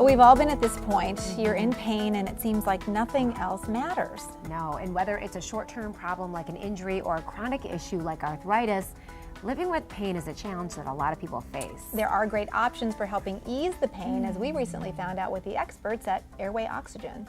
We've all been at this point. You're in pain and it seems like nothing else matters. No, and whether it's a short-term problem like an injury or a chronic issue like arthritis, living with pain is a challenge that a lot of people face. There are great options for helping ease the pain, as we recently found out with the experts at Airway Oxygen.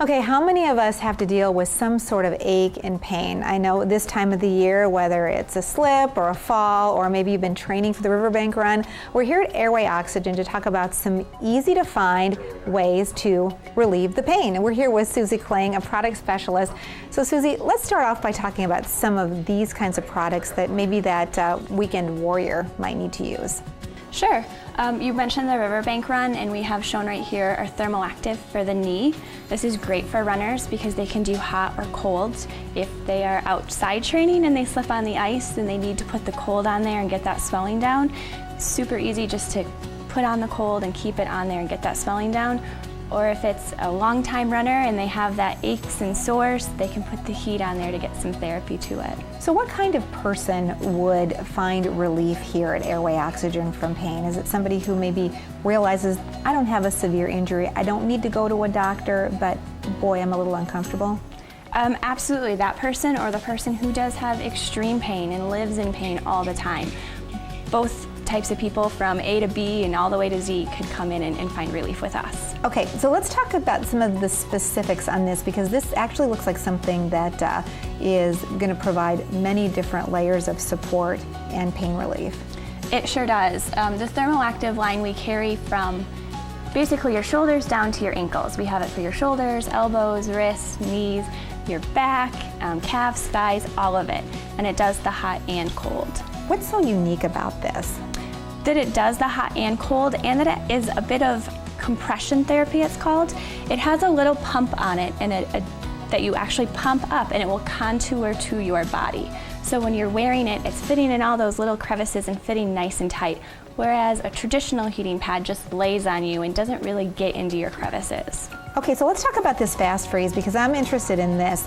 Okay, how many of us have to deal with some sort of ache and pain? I know this time of the year, whether it's a slip or a fall, or maybe you've been training for the Riverbank Run, we're here at Airway Oxygen to talk about some easy to find ways to relieve the pain. And we're here with Susie Kling, a product specialist. So Susie, let's start off by talking about some of these kinds of products that maybe that weekend warrior might need to use. Sure. You mentioned the Riverbank Run, and we have shown right here our Thermoactive for the knee. This is great for runners because they can do hot or cold. If they are outside training and they slip on the ice, then they need to put the cold on there and get that swelling down. It's super easy just to put on the cold and keep it on there and get that swelling down. Or if it's a long time runner and they have that aches and sores, they can put the heat on there to get some therapy to it. So what kind of person would find relief here at Airway Oxygen from pain? Is it somebody who maybe realizes, I don't have a severe injury, I don't need to go to a doctor, but boy, I'm a little uncomfortable? Absolutely, that person or the person who does have extreme pain and lives in pain all the time. Both types of people from A to B and all the way to Z could come in and find relief with us. Okay, so let's talk about some of the specifics on this, because this actually looks like something that is going to provide many different layers of support and pain relief. It sure does. The Thermoactive line we carry from basically your shoulders down to your ankles. We have it for your shoulders, elbows, wrists, knees, your back, calves, thighs, all of it. And it does the hot and cold. What's so unique about this? That it does the hot and cold, and that it is a bit of compression therapy, it's called. It has a little pump on it and that you actually pump up, and it will contour to your body. So when you're wearing it, it's fitting in all those little crevices and fitting nice and tight, whereas a traditional heating pad just lays on you and doesn't really get into your crevices. Okay, so let's talk about this Fast Freeze, because I'm interested in this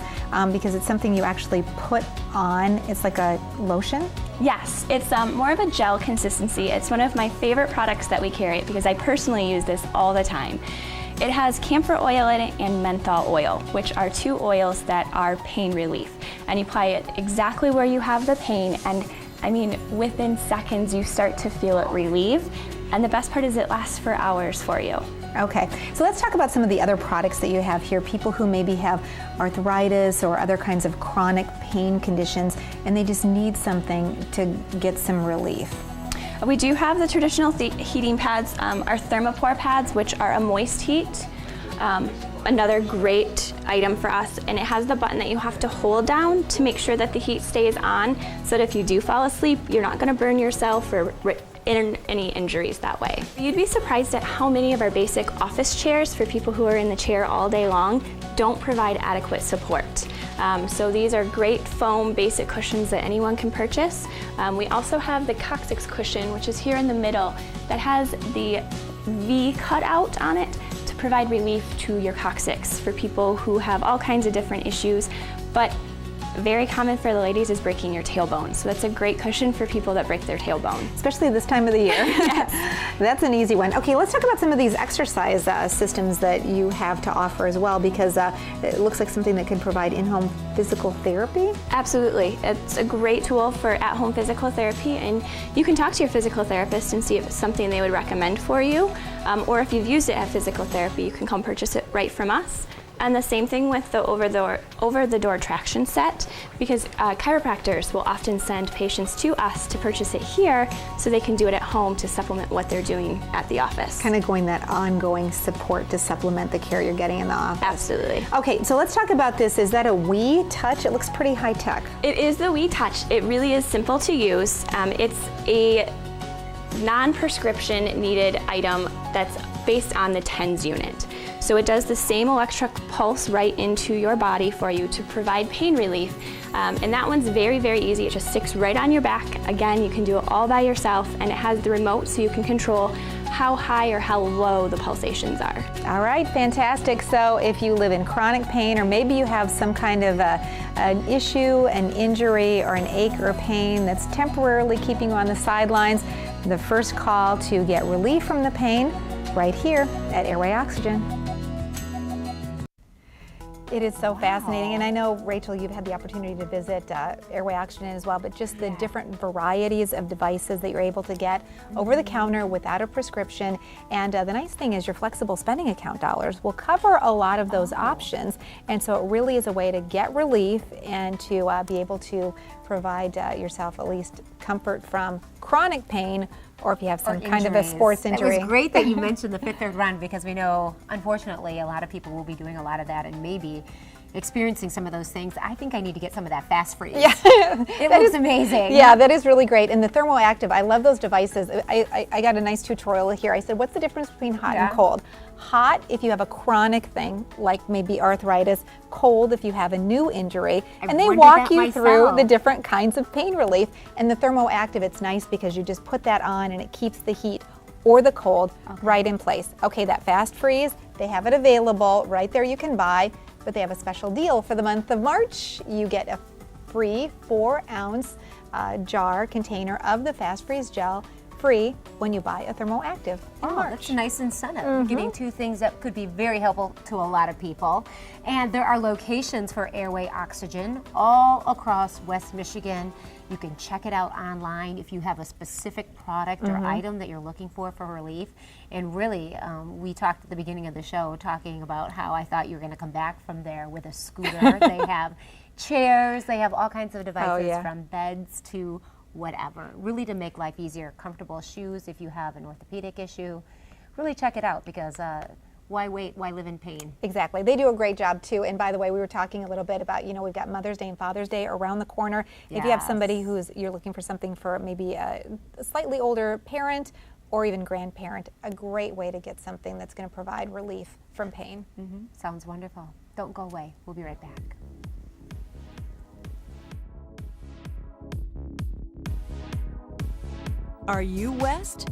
because it's something you actually put on. It's like a lotion? Yes, it's more of a gel consistency. It's one of my favorite products that we carry because I personally use this all the time. It has camphor oil in it and menthol oil, which are two oils that are pain relief. And you apply it exactly where you have the pain, and I mean, within seconds you start to feel it relieve. And the best part is it lasts for hours for you. Okay, so let's talk about some of the other products that you have here. People who maybe have arthritis or other kinds of chronic pain conditions, and they just need something to get some relief. We do have the traditional heating pads, our Thermopore pads, which are a moist heat. Another great item for us, and it has the button that you have to hold down to make sure that the heat stays on, so that if you do fall asleep, you're not going to burn yourself or any injuries that way. You'd be surprised at how many of our basic office chairs for people who are in the chair all day long don't provide adequate support. So these are great foam basic cushions that anyone can purchase. We also have the coccyx cushion, which is here in the middle, that has the V cutout on it to provide relief to your coccyx for people who have all kinds of different issues. But very common for the ladies is breaking your tailbone. So that's a great cushion for people that break their tailbone. Especially this time of the year. Yes. That's an easy one. Okay, let's talk about some of these exercise systems that you have to offer as well, because it looks like something that can provide in-home physical therapy. Absolutely. It's a great tool for at-home physical therapy, and you can talk to your physical therapist and see if it's something they would recommend for you, or if you've used it at physical therapy, you can come purchase it right from us. And the same thing with the over-the-door traction set, because chiropractors will often send patients to us to purchase it here so they can do it at home to supplement what they're doing at the office. Kind of going that ongoing support to supplement the care you're getting in the office. Absolutely. Okay, so let's talk about this. Is that a Wii Touch? It looks pretty high tech. It is the Wii Touch. It really is simple to use. It's a non-prescription needed item that's based on the TENS unit. So it does the same electric pulse right into your body for you to provide pain relief. And that one's very, very easy. It just sticks right on your back. Again, you can do it all by yourself, and it has the remote so you can control how high or how low the pulsations are. All right, fantastic. So if you live in chronic pain, or maybe you have some kind of an issue, an injury, or an ache or pain that's temporarily keeping you on the sidelines, The first call to get relief from the pain, right here at Airway Oxygen. It is so fascinating, and I know, Rachel, you've had the opportunity to visit Airway Oxygen as well, but just the different varieties of devices that you're able to get over the counter without a prescription. And the nice thing is your flexible spending account dollars will cover a lot of those options, and so it really is a way to get relief and to be able to provide yourself at least comfort from chronic pain, or if you have some kind of a sports injury. It was great that you mentioned the Fit Third Run, because we know, unfortunately, a lot of people will be doing a lot of that and maybe experiencing some of those things. I think I need to get some of that Fast Freeze. Yeah. It looks amazing. Yeah, that is really great. And the Thermoactive, I love those devices. I got a nice tutorial here. I said, what's the difference between hot and cold? Hot if you have a chronic thing, like maybe arthritis. Cold if you have a new injury. And they walk you through the different kinds of pain relief. And the Thermoactive, it's nice because you just put that on and it keeps the heat or the cold right in place. Okay, that Fast Freeze, they have it available right there, you can buy, but they have a special deal for the month of March. You get a free 4-ounce jar container of the Fast Freeze gel, free when you buy a Thermoactive in March. That's a nice incentive. Getting two things that could be very helpful to a lot of people. And there are locations for Airway Oxygen all across West Michigan. You can check it out online if you have a specific product or item that you're looking for relief. And really, we talked at the beginning of the show talking about how I thought you were going to come back from there with a scooter. They have chairs, they have all kinds of devices from beds to whatever, really to make life easier. Comfortable shoes if you have an orthopedic issue. Really check it out, because why wait? Why live in pain? Exactly. They do a great job too. And by the way, we were talking a little bit about, you know, we've got Mother's Day and Father's Day around the corner. If you have somebody you're looking for something for maybe a slightly older parent or even grandparent, a great way to get something that's going to provide relief from pain. Sounds wonderful. Don't go away. We'll be right back. Are you West?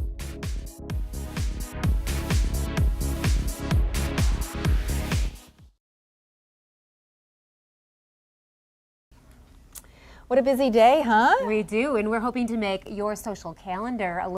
What a busy day, huh? We do, and we're hoping to make your social calendar a little